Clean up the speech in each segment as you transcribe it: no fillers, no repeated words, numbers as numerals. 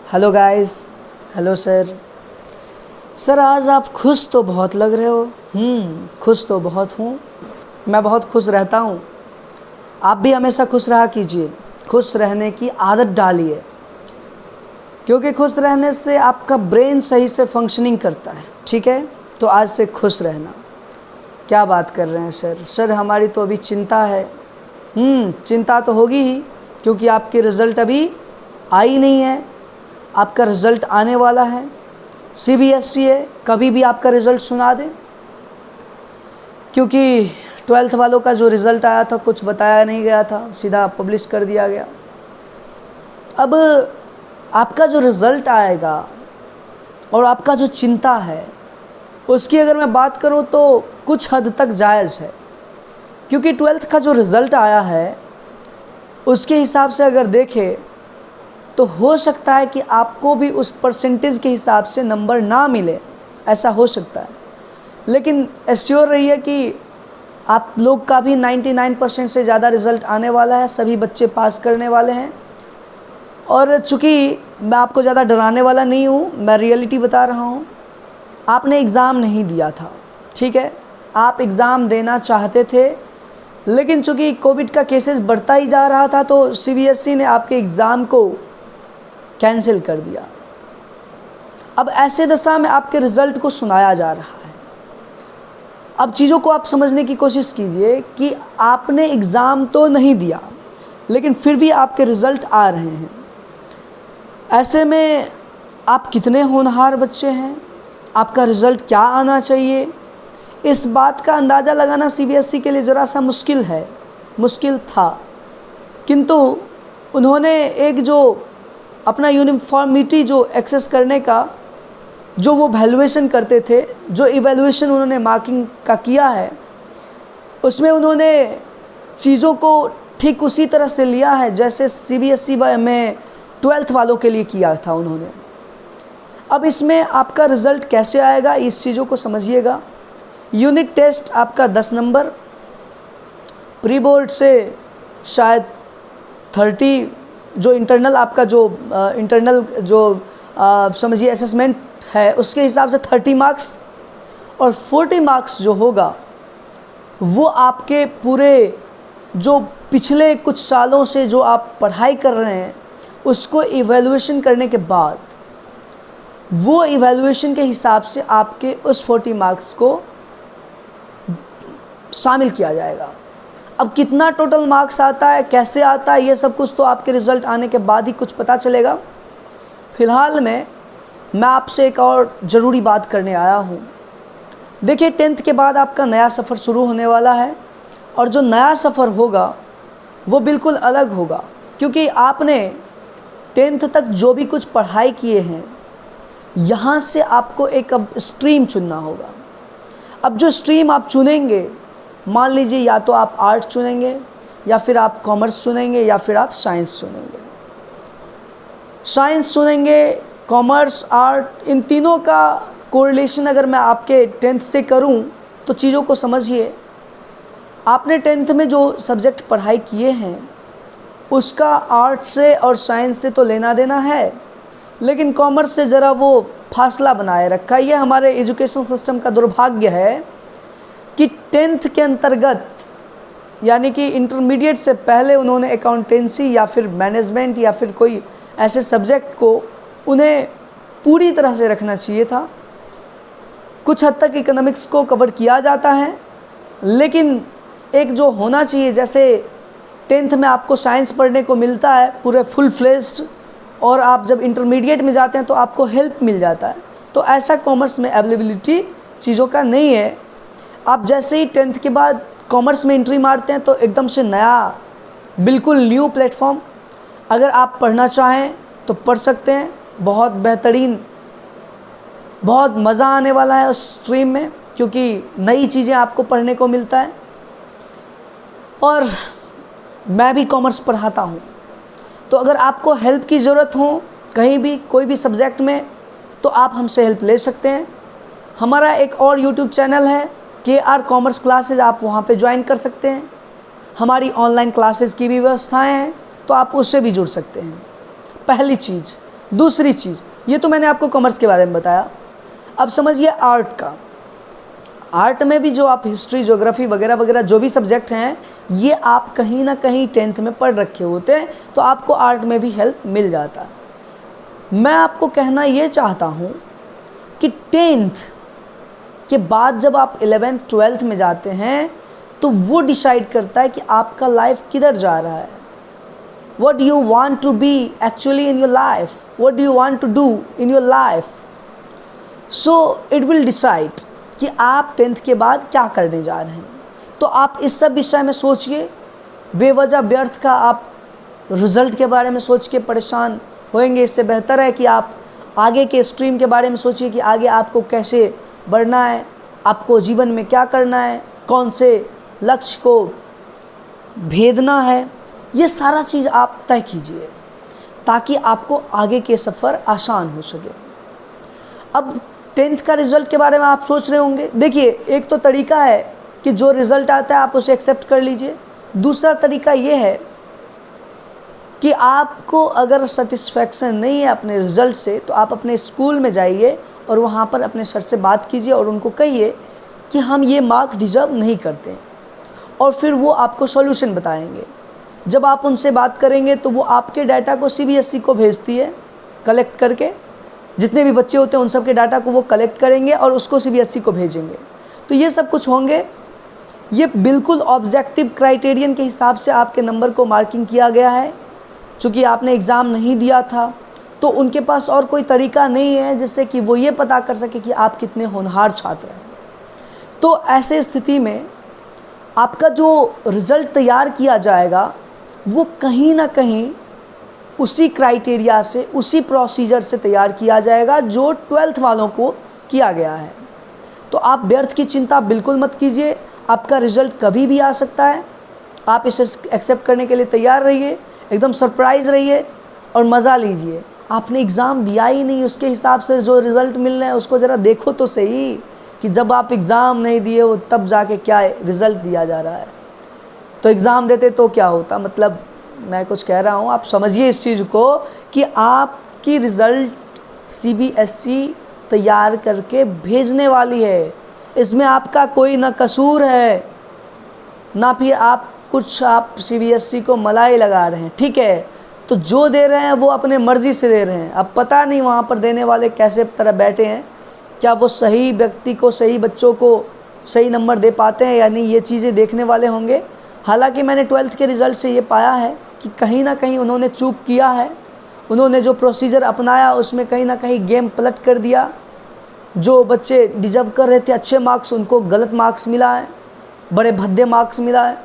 Hello guys. Hello sir. Sir आज आप खुश तो बहुत लग रहे हो। खुश तो बहुत हूँ। मैं बहुत खुश रहता हूँ। आप भी हमेशा खुश रहा कीजिए। खुश रहने की आदत डालिए, क्योंकि खुश रहने से आपका ब्रेन सही से फंक्शनिंग करता है। ठीक है, तो आज से खुश रहना। क्या बात कर रहे हैं सर? सर हमारी तो अभी चिंता है। चिंता तो होगी ही, क्योंकि आपकी रिज़ल्ट अभी आई नहीं है। आपका रिज़ल्ट आने वाला है। सीबीएसई है, कभी भी आपका रिज़ल्ट सुना दे, क्योंकि 12th वालों का जो रिज़ल्ट आया था कुछ बताया नहीं गया था, सीधा पब्लिश कर दिया गया। अब आपका जो रिज़ल्ट आएगा और आपका जो चिंता है उसकी अगर मैं बात करूं तो कुछ हद तक जायज़ है, क्योंकि 12th का जो रिज़ल्ट आया है उसके हिसाब से अगर देखें तो हो सकता है कि आपको भी उस परसेंटेज के हिसाब से नंबर ना मिले, ऐसा हो सकता है। लेकिन एश्योर रहिए कि आप लोग का भी 99% से ज़्यादा रिज़ल्ट आने वाला है। सभी बच्चे पास करने वाले हैं। और चूँकि मैं आपको ज़्यादा डराने वाला नहीं हूँ, मैं रियलिटी बता रहा हूँ। आपने एग्ज़ाम नहीं दिया था, ठीक है, आप एग्ज़ाम देना चाहते थे, लेकिन चूँकि कोविड का केसेस बढ़ता ही जा रहा था तो सीबीएसई ने आपके एग्ज़ाम को कैंसिल कर दिया। अब ऐसे दशा में आपके रिज़ल्ट को सुनाया जा रहा है। अब चीज़ों को आप समझने की कोशिश कीजिए कि आपने एग्ज़ाम तो नहीं दिया, लेकिन फिर भी आपके रिज़ल्ट आ रहे हैं। ऐसे में आप कितने होनहार बच्चे हैं, आपका रिज़ल्ट क्या आना चाहिए, इस बात का अंदाज़ा लगाना सीबीएसई के लिए ज़रा सा मुश्किल था। किंतु उन्होंने एक जो अपना यूनिफॉर्मिटी जो एक्सेस करने का जो वो वैल्यूएशन करते थे, जो इवैल्यूएशन उन्होंने मार्किंग का किया है, उसमें उन्होंने चीज़ों को ठीक उसी तरह से लिया है जैसे सीबीएसई में 12th वालों के लिए किया था उन्होंने। अब इसमें आपका रिज़ल्ट कैसे आएगा, इस चीज़ों को समझिएगा। यूनिट टेस्ट आपका 10 नंबर, प्री बोर्ड से शायद 30, जो इंटरनल आपका जो समझिए असेसमेंट है उसके हिसाब से 30 मार्क्स, और 40 मार्क्स जो होगा वो आपके पूरे जो पिछले कुछ सालों से जो आप पढ़ाई कर रहे हैं उसको इवैल्यूएशन करने के बाद वो इवैल्यूएशन के हिसाब से आपके उस 40 मार्क्स को शामिल किया जाएगा। अब कितना टोटल मार्क्स आता है, कैसे आता है, ये सब कुछ तो आपके रिज़ल्ट आने के बाद ही कुछ पता चलेगा। फ़िलहाल में मैं आपसे एक और ज़रूरी बात करने आया हूँ। देखिए, 10th के बाद आपका नया सफ़र शुरू होने वाला है, और जो नया सफ़र होगा वो बिल्कुल अलग होगा, क्योंकि आपने 10th तक जो भी कुछ पढ़ाई किए हैं यहाँ से आपको एक अब स्ट्रीम चुनना होगा। अब जो स्ट्रीम आप चुनेंगे, मान लीजिए या तो आप आर्ट चुनेंगे, या फिर आप कॉमर्स चुनेंगे, या फिर आप साइंस चुनेंगे। साइंस चुनेंगे, कॉमर्स, आर्ट, इन तीनों का कोरिलेशन अगर मैं आपके 10th से करूं तो चीज़ों को समझिए। आपने 10th में जो सब्जेक्ट पढ़ाई किए हैं उसका आर्ट से और साइंस से तो लेना देना है, लेकिन कॉमर्स से ज़रा वो फासला बनाए रखा है। ये हमारे एजुकेशन सिस्टम का दुर्भाग्य है कि 10th के अंतर्गत, यानी कि इंटरमीडिएट से पहले उन्होंने अकाउंटेंसी या फिर मैनेजमेंट या फिर कोई ऐसे सब्जेक्ट को उन्हें पूरी तरह से रखना चाहिए था। कुछ हद तक इकोनॉमिक्स को कवर किया जाता है, लेकिन एक जो होना चाहिए, जैसे 10th में आपको साइंस पढ़ने को मिलता है पूरे फुल फ्लेज्ड, और आप जब इंटरमीडिएट में जाते हैं तो आपको हेल्प मिल जाता है, तो ऐसा कॉमर्स में अवेलेबिलिटी चीज़ों का नहीं है। आप जैसे ही 10th के बाद कॉमर्स में एंट्री मारते हैं तो एकदम से नया, बिल्कुल न्यू प्लेटफॉर्म, अगर आप पढ़ना चाहें तो पढ़ सकते हैं। बहुत बेहतरीन, बहुत मज़ा आने वाला है उस स्ट्रीम में, क्योंकि नई चीज़ें आपको पढ़ने को मिलता है। और मैं भी कॉमर्स पढ़ाता हूँ, तो अगर आपको हेल्प की ज़रूरत हो कहीं भी कोई भी सब्जेक्ट में तो आप हमसे हेल्प ले सकते हैं। हमारा एक और यूट्यूब चैनल है KR कॉमर्स क्लासेज, आप वहाँ पे ज्वाइन कर सकते हैं। हमारी ऑनलाइन क्लासेस की भी व्यवस्थाएं हैं, तो आप उससे भी जुड़ सकते हैं। पहली चीज़, दूसरी चीज़, ये तो मैंने आपको कॉमर्स के बारे में बताया। अब समझिए आर्ट का। आर्ट में भी जो आप हिस्ट्री, ज्योग्राफी वगैरह वगैरह जो भी सब्जेक्ट हैं, ये आप कहीं ना कहीं 10th में पढ़ रखे होते हैं, तो आपको आर्ट में भी हेल्प मिल जाता है। मैं आपको कहना ये चाहता हूँ कि 10th के बाद जब आप 11th 12th में जाते हैं, तो वो डिसाइड करता है कि आपका लाइफ किधर जा रहा है। What do you want to be actually in your life? What do you want to do in your life? So it will decide कि आप 10th के बाद क्या करने जा रहे हैं। तो आप इस सब विषय में सोचिए, बेवजह व्यर्थ का आप रिज़ल्ट के बारे में सोच के परेशान होएंगे। इससे बेहतर है कि आप आगे के स्ट्रीम के बारे में सोचिए कि आगे आपको कैसे बढ़ना है, आपको जीवन में क्या करना है, कौन से लक्ष्य को भेदना है। ये सारा चीज़ आप तय कीजिए ताकि आपको आगे के सफ़र आसान हो सके। अब 10th का रिज़ल्ट के बारे में आप सोच रहे होंगे। देखिए, एक तो तरीका है कि जो रिज़ल्ट आता है आप उसे एक्सेप्ट कर लीजिए। दूसरा तरीका ये है कि आपको अगर सेटिस्फैक्शन नहीं है अपने रिज़ल्ट से, तो आप अपने स्कूल में जाइए और वहाँ पर अपने सर से बात कीजिए और उनको कहिए कि हम ये मार्क डिज़र्व नहीं करते, और फिर वो आपको सॉल्यूशन बताएंगे। जब आप उनसे बात करेंगे तो वो आपके डाटा को CBSE को भेजती है, कलेक्ट करके जितने भी बच्चे होते हैं उन सब के डाटा को वो कलेक्ट करेंगे और उसको CBSE को भेजेंगे। तो ये सब कुछ होंगे। ये बिल्कुल ऑब्जेक्टिव क्राइटेरियन के हिसाब से आपके नंबर को मार्किंग किया गया है। चूँकि आपने एग्ज़ाम नहीं दिया था, तो उनके पास और कोई तरीका नहीं है जिससे कि वो ये पता कर सके कि आप कितने होनहार छात्र हैं। तो ऐसे स्थिति में आपका जो रिज़ल्ट तैयार किया जाएगा वो कहीं ना कहीं उसी क्राइटेरिया से, उसी प्रोसीजर से तैयार किया जाएगा जो 12th वालों को किया गया है। तो आप व्यर्थ की चिंता बिल्कुल मत कीजिए। आपका रिज़ल्ट कभी भी आ सकता है। आप इसे एक्सेप्ट करने के लिए तैयार रहिए, एकदम सरप्राइज़ रहिए और मज़ा लीजिए। आपने एग्ज़ाम दिया ही नहीं, उसके हिसाब से जो रिज़ल्ट मिल रहे हैं उसको ज़रा देखो तो सही कि जब आप एग्ज़ाम नहीं दिए हो तब जाके क्या रिज़ल्ट दिया जा रहा है। तो एग्ज़ाम देते तो क्या होता, मतलब मैं कुछ कह रहा हूँ, आप समझिए इस चीज़ को कि आपकी रिज़ल्ट CBSE तैयार करके भेजने वाली है। इसमें आपका कोई ना कसूर है ना फिर आप CBSE को मलाई लगा रहे हैं। ठीक है, तो जो दे रहे हैं वो अपने मर्ज़ी से दे रहे हैं। अब पता नहीं वहाँ पर देने वाले कैसे तरह बैठे हैं, क्या वो सही व्यक्ति को, सही बच्चों को सही नंबर दे पाते हैं या नहीं, ये चीज़ें देखने वाले होंगे। हालांकि मैंने 12th के रिज़ल्ट से ये पाया है कि कहीं ना कहीं उन्होंने चूक किया है। उन्होंने जो प्रोसीजर अपनाया उसमें कहीं ना कहीं गेम पलट कर दिया। जो बच्चे डिज़र्व कर रहे थे अच्छे मार्क्स, उनको गलत मार्क्स मिला है, बड़े भद्दे मार्क्स मिला है।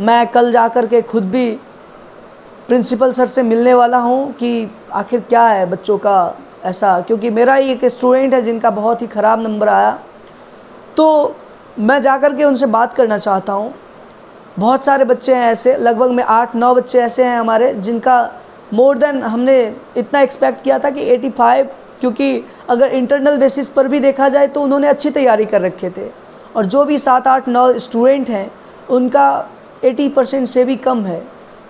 मैं कल जा कर के खुद भी प्रिंसिपल सर से मिलने वाला हूँ कि आखिर क्या है बच्चों का ऐसा, क्योंकि मेरा ही एक स्टूडेंट है जिनका बहुत ही ख़राब नंबर आया। तो मैं जा कर के उनसे बात करना चाहता हूँ। बहुत सारे बच्चे हैं ऐसे, लगभग में 8-9 बच्चे ऐसे हैं हमारे जिनका मोर देन हमने इतना एक्सपेक्ट किया था कि 85, क्योंकि अगर इंटरनल बेसिस पर भी देखा जाए तो उन्होंने अच्छी तैयारी कर रखे थे। और जो भी 7-8-9 स्टूडेंट हैं उनका 80% से भी कम है।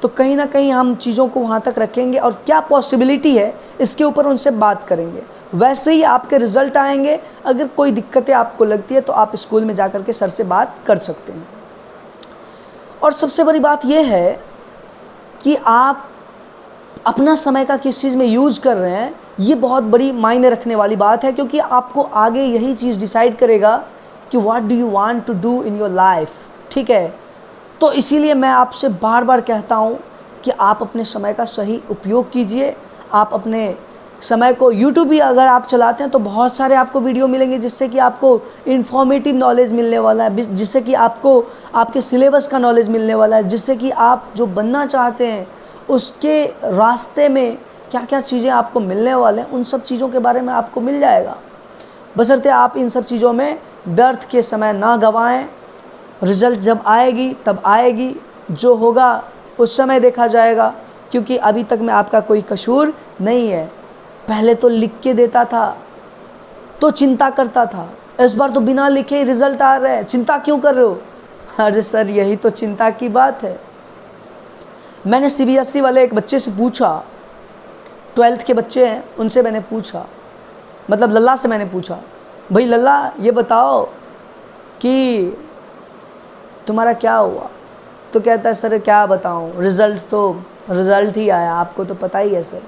तो कहीं ना कहीं हम चीज़ों को वहाँ तक रखेंगे और क्या पॉसिबिलिटी है इसके ऊपर उनसे बात करेंगे। वैसे ही आपके रिज़ल्ट आएंगे। अगर कोई दिक्कतें आपको लगती है तो आप स्कूल में जा कर के सर से बात कर सकते हैं। और सबसे बड़ी बात यह है कि आप अपना समय का किस चीज़ में यूज़ कर रहे हैं, ये बहुत बड़ी मायने रखने वाली बात है, क्योंकि आपको आगे यही चीज़ डिसाइड करेगा कि what do you want to do in your life. ठीक है, तो इसीलिए मैं आपसे बार बार कहता हूँ कि आप अपने समय का सही उपयोग कीजिए। आप अपने समय को, यूट्यूब भी अगर आप चलाते हैं तो बहुत सारे आपको वीडियो मिलेंगे जिससे कि आपको इन्फॉर्मेटिव नॉलेज मिलने वाला है, जिससे कि आपको आपके सिलेबस का नॉलेज मिलने वाला है, जिससे कि आप जो बनना चाहते हैं उसके रास्ते में क्या क्या चीज़ें आपको मिलने वाले हैं, उन सब चीज़ों के बारे में आपको मिल जाएगा। बशर्ते आप इन सब चीज़ों में व्यर्थ के समय ना गंवाएं। रिज़ल्ट जब आएगी तब आएगी, जो होगा उस समय देखा जाएगा, क्योंकि अभी तक में आपका कोई कसूर नहीं है। पहले तो लिख के देता था तो चिंता करता था, इस बार तो बिना लिखे रिज़ल्ट आ रहे हैं, चिंता क्यों कर रहे हो? अरे सर, यही तो चिंता की बात है। मैंने CBSE वाले एक बच्चे से पूछा 12th के बच्चे हैं, उनसे मैंने पूछा, मतलब लल्ला से मैंने पूछा, भाई लल्ला ये बताओ कि तुम्हारा क्या हुआ? तो कहता है सर क्या बताऊँ, रिज़ल्ट ही आया, आपको तो पता ही है सर।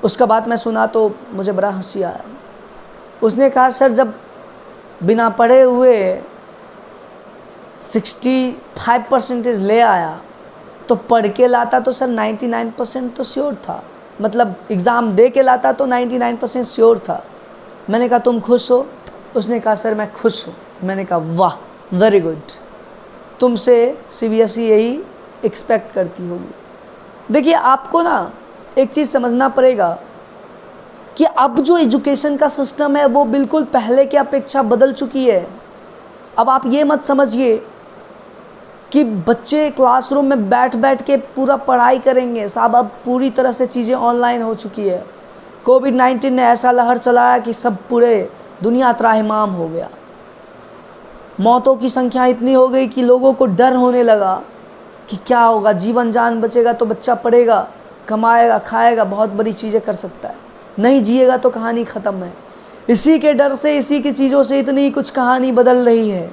उसका बात मैं सुना तो मुझे बड़ा हंसी आया। उसने कहा सर जब बिना पढ़े हुए 65% ले आया तो पढ़ के लाता तो सर 99% तो श्योर था, मतलब एग्ज़ाम दे के लाता तो 99% श्योर था। मैंने कहा तुम खुश हो? उसने कहा सर मैं खुश हूँ। मैंने कहा वाह वेरी गुड, तुमसे CBSE यही एक्सपेक्ट करती होगी। देखिए आपको ना एक चीज़ समझना पड़ेगा कि अब जो एजुकेशन का सिस्टम है वो बिल्कुल पहले की अपेक्षा बदल चुकी है। अब आप ये मत समझिए कि बच्चे क्लासरूम में बैठ के पूरा पढ़ाई करेंगे। साहब अब पूरी तरह से चीज़ें ऑनलाइन हो चुकी है। कोविड-19 ने ऐसा लहर चलाया कि सब पूरे दुनिया त्राहिमाम हो गया। मौतों की संख्या इतनी हो गई कि लोगों को डर होने लगा कि क्या होगा, जीवन जान बचेगा तो बच्चा पढ़ेगा, कमाएगा, खाएगा, बहुत बड़ी चीज़ें कर सकता है, नहीं जिएगा तो कहानी ख़त्म है। इसी के डर से, इसी की चीज़ों से इतनी कुछ कहानी बदल रही है।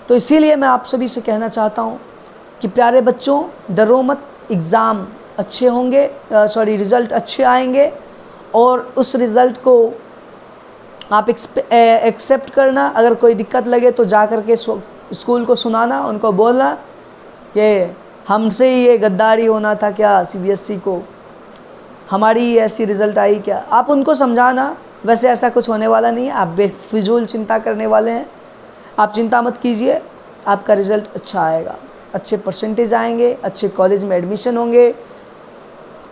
तो इसीलिए मैं आप सभी से कहना चाहता हूँ कि प्यारे बच्चों डरो मत, एग्ज़ाम अच्छे होंगे, रिज़ल्ट अच्छे आएंगे और उस रिज़ल्ट को आप एक्सेप्ट करना। अगर कोई दिक्कत लगे तो जा कर के स्कूल को सुनाना, उनको बोलना कि हमसे ही ये गद्दारी होना था क्या, CBSE को हमारी ऐसी रिज़ल्ट आई क्या। आप उनको समझाना, वैसे ऐसा कुछ होने वाला नहीं है, आप बेफिजूल चिंता करने वाले हैं। आप चिंता मत कीजिए, आपका रिज़ल्ट अच्छा आएगा, अच्छे परसेंटेज आएंगे, अच्छे कॉलेज में एडमिशन होंगे।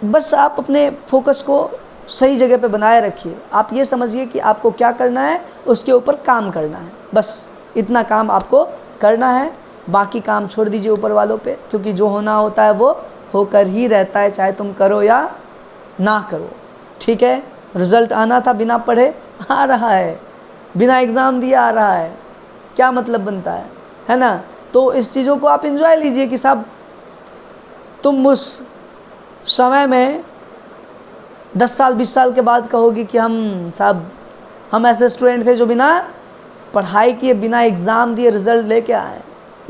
बस आप अपने फोकस को सही जगह पे बनाए रखिए। आप ये समझिए कि आपको क्या करना है, उसके ऊपर काम करना है, बस इतना काम आपको करना है। बाकी काम छोड़ दीजिए ऊपर वालों पे, क्योंकि जो होना होता है वो होकर ही रहता है, चाहे तुम करो या ना करो। ठीक है, रिज़ल्ट आना था बिना पढ़े, आ रहा है, बिना एग्ज़ाम दिए आ रहा है, क्या मतलब बनता है ना। तो इस चीज़ों को आप एंजॉय लीजिए कि साहब तुम उस समय में 10 साल 20 साल के बाद कहोगे कि हम ऐसे स्टूडेंट थे जो बिना पढ़ाई किए, बिना एग्ज़ाम दिए रिज़ल्ट लेके आए।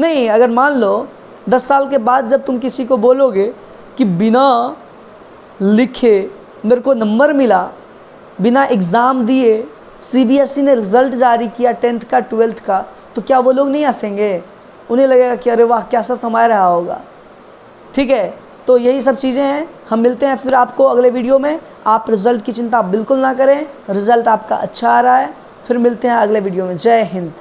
नहीं, अगर मान लो 10 साल के बाद जब तुम किसी को बोलोगे कि बिना लिखे मेरे को नंबर मिला, बिना एग्ज़ाम दिए CBSE ने रिज़ल्ट जारी किया 10th का 12th का, तो क्या वो लोग नहीं हंसेंगे? उन्हें लगेगा कि अरे वाह कैसा समय रहा होगा। ठीक है, तो यही सब चीज़ें हैं। हम मिलते हैं फिर आपको अगले वीडियो में। आप रिज़ल्ट की चिंता बिल्कुल ना करें, रिज़ल्ट आपका अच्छा आ रहा है। फिर मिलते हैं अगले वीडियो में। जय हिंद।